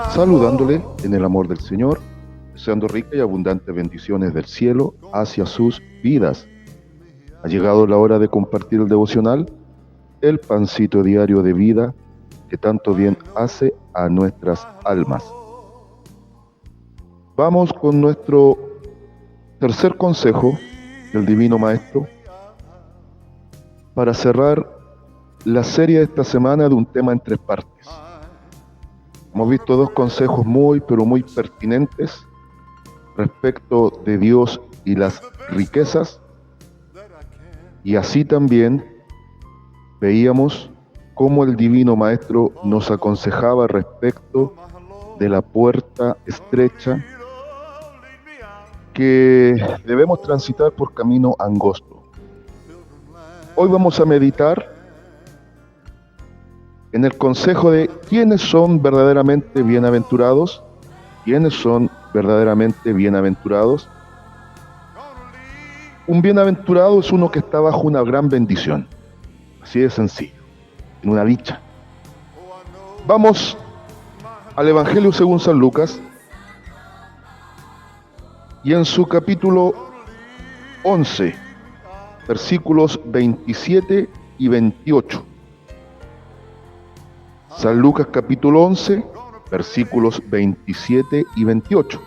saludándole en el amor del Señor, deseando ricas y abundantes bendiciones del cielo hacia sus vidas. Ha llegado la hora de compartir el devocional, el pancito diario de vida que tanto bien hace a nuestras almas. Vamos con nuestro tercer consejo del Divino Maestro para cerrar la serie de esta semana de un tema en 3 partes. Hemos visto 2 consejos muy pertinentes respecto de Dios y las riquezas, y así también veíamos cómo el Divino Maestro nos aconsejaba respecto de la puerta estrecha que debemos transitar por camino angosto. Hoy vamos a meditar en el consejo de quiénes son verdaderamente bienaventurados, quiénes son verdaderamente bienaventurados. Un bienaventurado es uno que está bajo una gran bendición, así de sencillo, en una dicha. Vamos al Evangelio según San Lucas, y en su capítulo 11, versículos 27 y 28. San Lucas capítulo 11, versículos 27 y 28.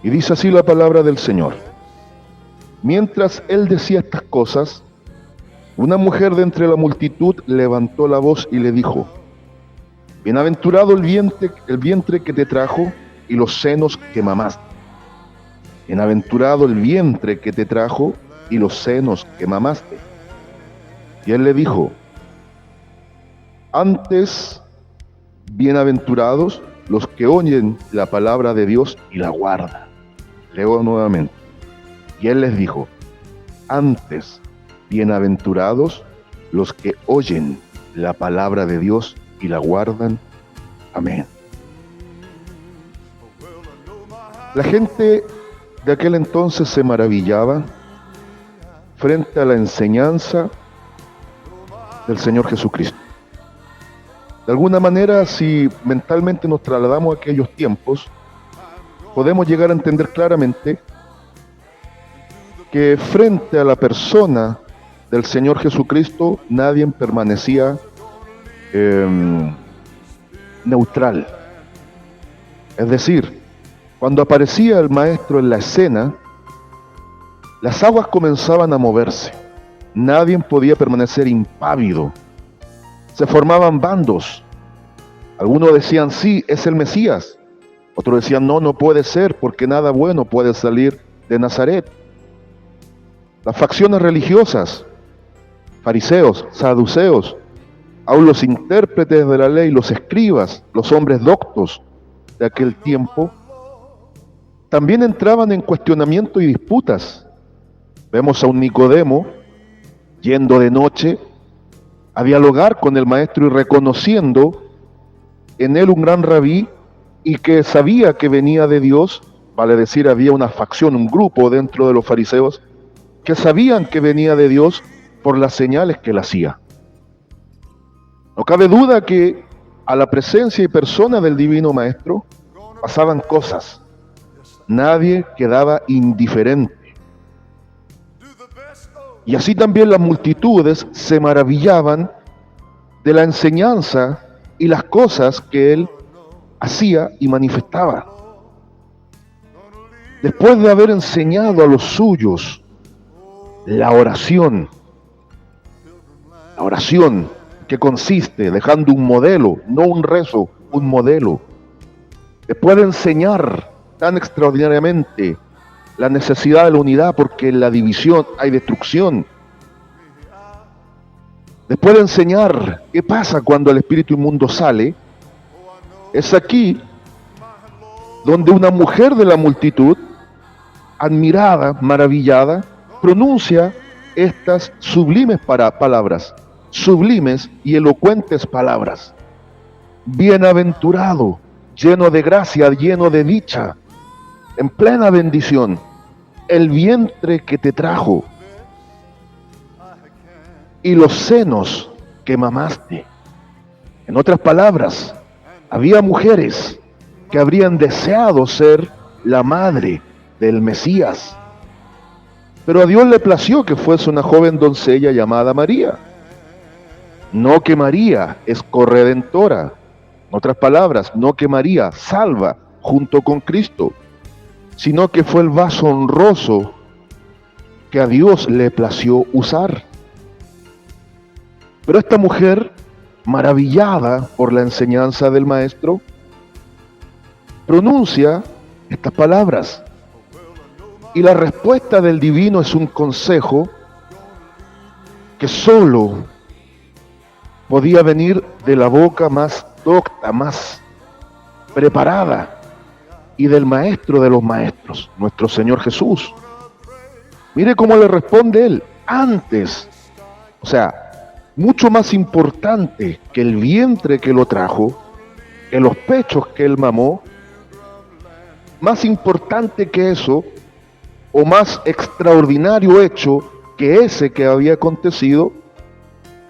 Y dice así la palabra del Señor. Mientras él decía estas cosas, una mujer de entre la multitud levantó la voz y le dijo: Bienaventurado el vientre que te trajo y los senos que mamaste. Bienaventurado el vientre que te trajo y los senos que mamaste. Y él le dijo: Antes, bienaventurados los que oyen la palabra de Dios y la guardan. Leo nuevamente. Y él les dijo: Antes, bienaventurados los que oyen la palabra de Dios y la guardan. Amén. La gente de aquel entonces se maravillaba frente a la enseñanza del Señor Jesucristo. De alguna manera, si mentalmente nos trasladamos a aquellos tiempos, podemos llegar a entender claramente que frente a la persona del Señor Jesucristo nadie permanecía neutral. Es decir, cuando aparecía el Maestro en la escena, las aguas comenzaban a moverse. Nadie podía permanecer impávido. Se formaban bandos. Algunos decían: sí, es el Mesías. Otros decían: no, no puede ser, porque nada bueno puede salir de Nazaret. Las facciones religiosas, fariseos, saduceos, aún los intérpretes de la ley, los escribas, los hombres doctos de aquel tiempo, también entraban en cuestionamiento y disputas. Vemos a un Nicodemo yendo de noche a dialogar con el Maestro y reconociendo en él un gran rabí y que sabía que venía de Dios. Vale decir, había una facción, un grupo dentro de los fariseos que sabían que venía de Dios por las señales que él hacía. No cabe duda que a la presencia y persona del Divino Maestro pasaban cosas. Nadie quedaba indiferente. Y así también las multitudes se maravillaban de la enseñanza y las cosas que él hacía y manifestaba. Después de haber enseñado a los suyos la oración que consiste dejando un modelo, no un rezo, un modelo. Después de enseñar tan extraordinariamente la necesidad de la unidad, porque en la división hay destrucción. Después de enseñar qué pasa cuando el espíritu inmundo sale, es aquí donde una mujer de la multitud, admirada, maravillada, pronuncia estas sublimes palabras, sublimes y elocuentes palabras. Bienaventurado, lleno de gracia, lleno de dicha, en plena bendición, el vientre que te trajo y los senos que mamaste. En otras palabras, Había mujeres que habrían deseado ser la madre del Mesías, pero a Dios le plació que fuese una joven doncella llamada María. No que María es corredentora, en otras palabras, no que María salva junto con Cristo, sino que fue el vaso honroso que a Dios le plació usar. Pero esta mujer, maravillada por la enseñanza del Maestro, pronuncia estas palabras. Y la respuesta del divino es un consejo que solo podía venir de la boca más docta, más preparada, y del Maestro de los Maestros, nuestro Señor Jesús. Mire cómo le responde él. Antes, o sea, mucho más importante que el vientre que lo trajo, que los pechos que él mamó, más importante que eso, o más extraordinario hecho que ese que había acontecido,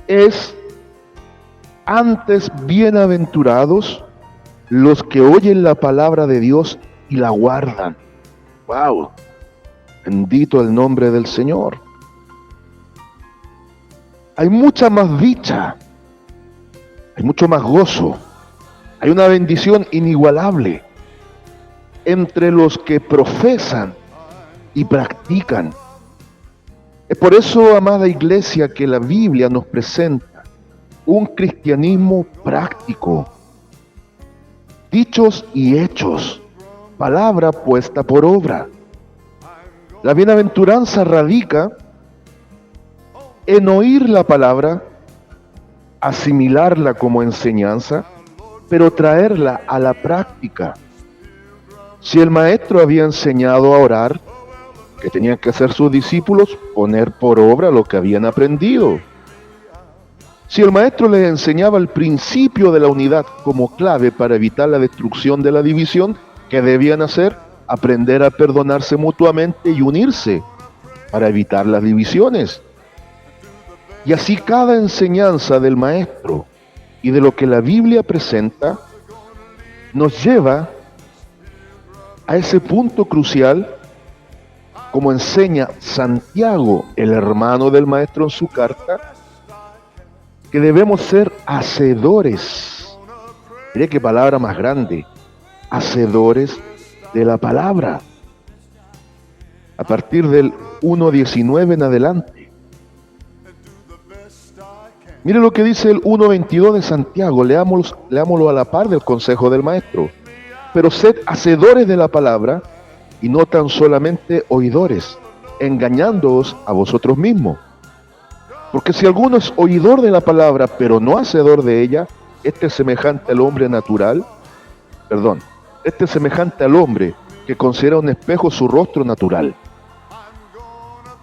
es antes bienaventurados los que oyen la palabra de Dios y la guardan. ¡Wow! Bendito el nombre del Señor. Hay mucha más dicha, hay mucho más gozo, hay una bendición inigualable entre los que profesan y practican. Es por eso, amada iglesia, que la Biblia nos presenta un cristianismo práctico, dichos y hechos, palabra puesta por obra. La bienaventuranza radica en oír la palabra, asimilarla como enseñanza, pero traerla a la práctica. Si el maestro había enseñado a orar, que tenían que hacer sus discípulos, poner por obra lo que habían aprendido. Si el maestro les enseñaba el principio de la unidad como clave para evitar la destrucción de la división, ¿qué debían hacer? Aprender a perdonarse mutuamente y unirse para evitar las divisiones. Y así cada enseñanza del maestro y de lo que la Biblia presenta nos lleva a ese punto crucial, como enseña Santiago, el hermano del maestro en su carta, que debemos ser hacedores. Mire qué palabra más grande, hacedores de la palabra. A partir del 1:19 en adelante. Mire lo que dice el 1:22 de Santiago, leámoslo a la par del consejo del maestro. Pero sed hacedores de la palabra y no tan solamente oidores, engañándoos a vosotros mismos. Porque si alguno es oidor de la palabra, pero no hacedor de ella, este es semejante al hombre este es semejante al hombre que considera un espejo su rostro natural.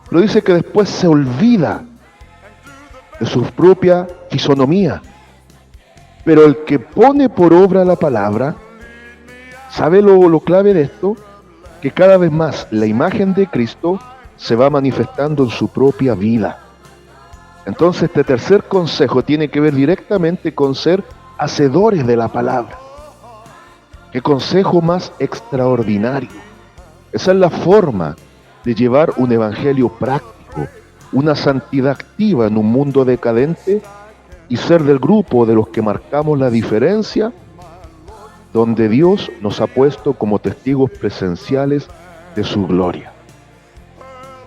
Pero dice que después se olvida de su propia fisonomía. Pero el que pone por obra la palabra, ¿sabe lo clave de esto? Que cada vez más la imagen de Cristo se va manifestando en su propia vida. Entonces este tercer consejo tiene que ver directamente con ser hacedores de la palabra. ¡Qué consejo más extraordinario! Esa es la forma de llevar un evangelio práctico, una santidad activa en un mundo decadente y ser del grupo de los que marcamos la diferencia, donde Dios nos ha puesto como testigos presenciales de su gloria.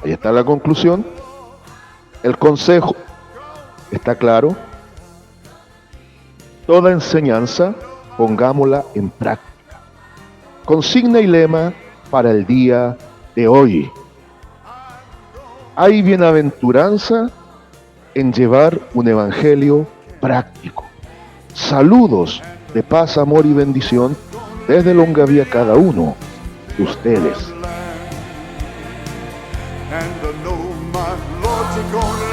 Ahí está la conclusión. El consejo está claro. Toda enseñanza, pongámosla en práctica. Consigna y lema para el día de hoy. Hay bienaventuranza en llevar un evangelio práctico. Saludos de paz, amor y bendición desde Longaví a cada uno de ustedes. And I know my Lord's gonna